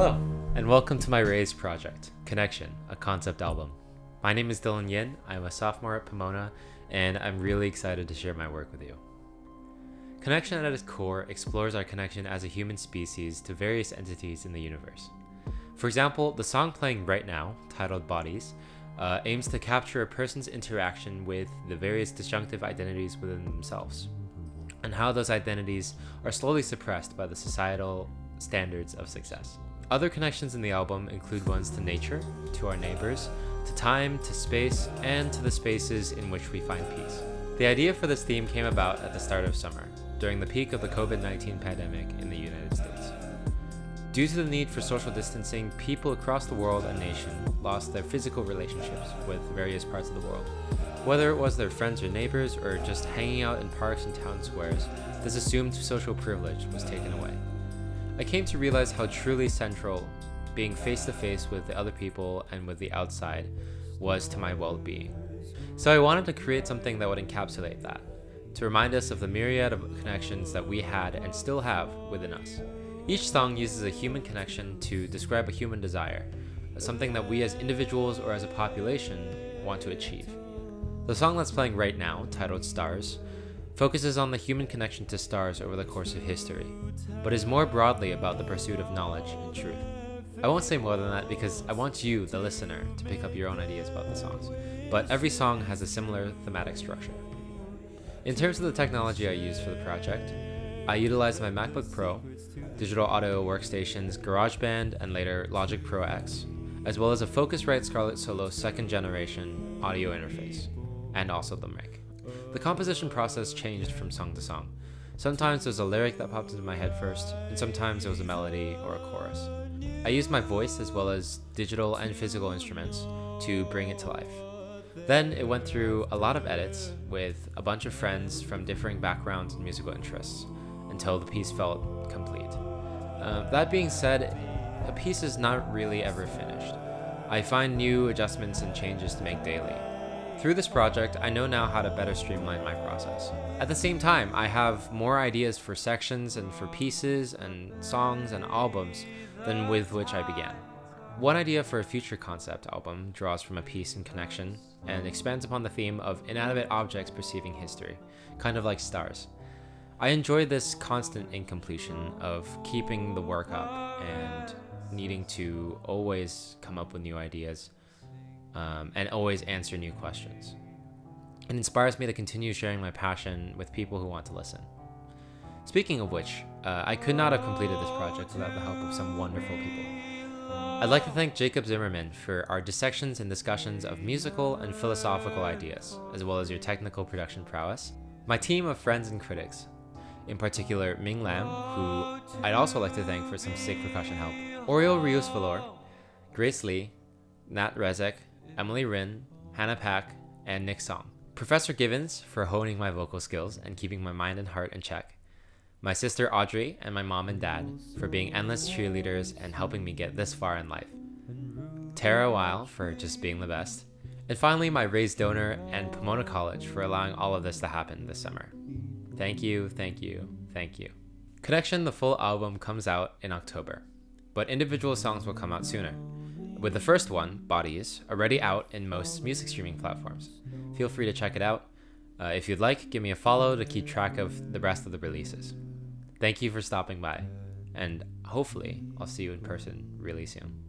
Hello, and welcome to my Raise project, Connection, a concept album. My name is Dylan Yin, I'm a sophomore at Pomona, and I'm really excited to share my work with you. Connection at its core explores our connection as a human species to various entities in the universe. For example, the song playing right now, titled Bodies, aims to capture a person's interaction with the various disjunctive identities within themselves, and how those identities are slowly suppressed by the societal standards of success. Other connections in the album include ones to nature, to our neighbors, to time, to space, and to the spaces in which we find peace. The idea for this theme came about at the start of summer, during the peak of the COVID-19 pandemic in the United States. Due to the need for social distancing, people across the world and nation lost their physical relationships with various parts of the world. Whether it was their friends or neighbors, or just hanging out in parks and town squares, this assumed social privilege was taken away. I came to realize how truly central being face-to-face with the other people and with the outside was to my well-being. So I wanted to create something that would encapsulate that, to remind us of the myriad of connections that we had and still have within us. Each song uses a human connection to describe a human desire, something that we as individuals or as a population want to achieve. The song that's playing right now, titled Stars, focuses on the human connection to stars over the course of history, but is more broadly about the pursuit of knowledge and truth. I won't say more than that because I want you, the listener, to pick up your own ideas about the songs, but every song has a similar thematic structure. In terms of the technology I used for the project, I utilized my MacBook Pro, digital audio workstations GarageBand, and later Logic Pro X, as well as a Focusrite Scarlett Solo 2nd generation audio interface, and also the mic. The composition process changed from song to song. Sometimes there was a lyric that popped into my head first, and sometimes it was a melody or a chorus. I used my voice as well as digital and physical instruments to bring it to life. Then it went through a lot of edits with a bunch of friends from differing backgrounds and musical interests until the piece felt complete. That being said, a piece is not really ever finished. I find new adjustments and changes to make daily. Through this project, I know now how to better streamline my process. At the same time, I have more ideas for sections and for pieces and songs and albums than with which I began. One idea for a future concept album draws from a piece in Connection and expands upon the theme of inanimate objects perceiving history, kind of like stars. I enjoy this constant incompletion of keeping the work up and needing to always come up with new ideas and always answer new questions. It inspires me to continue sharing my passion with people who want to listen. Speaking of which, I could not have completed this project without the help of some wonderful people. I'd like to thank Jacob Zimmerman for our dissections and discussions of musical and philosophical ideas, as well as your technical production prowess. My team of friends and critics, in particular Ming Lam, who I'd also like to thank for some sick percussion help, Oriol Rios-Valor, Grace Lee, Nat Rezek, Emily Rin, Hannah Pack, and Nick Song. Professor Givens for honing my vocal skills and keeping my mind and heart in check. My sister Audrey and my mom and dad for being endless cheerleaders and helping me get this far in life. Tara Weil for just being the best. And finally, my raised donor and Pomona College for allowing all of this to happen this summer. Thank you, thank you, thank you. Connection, the full album, comes out in October, but individual songs will come out sooner, with the first one, Bodies, already out in most music streaming platforms. Feel free to check it out. If you'd like, give me a follow to keep track of the rest of the releases. Thank you for stopping by, and hopefully I'll see you in person really soon.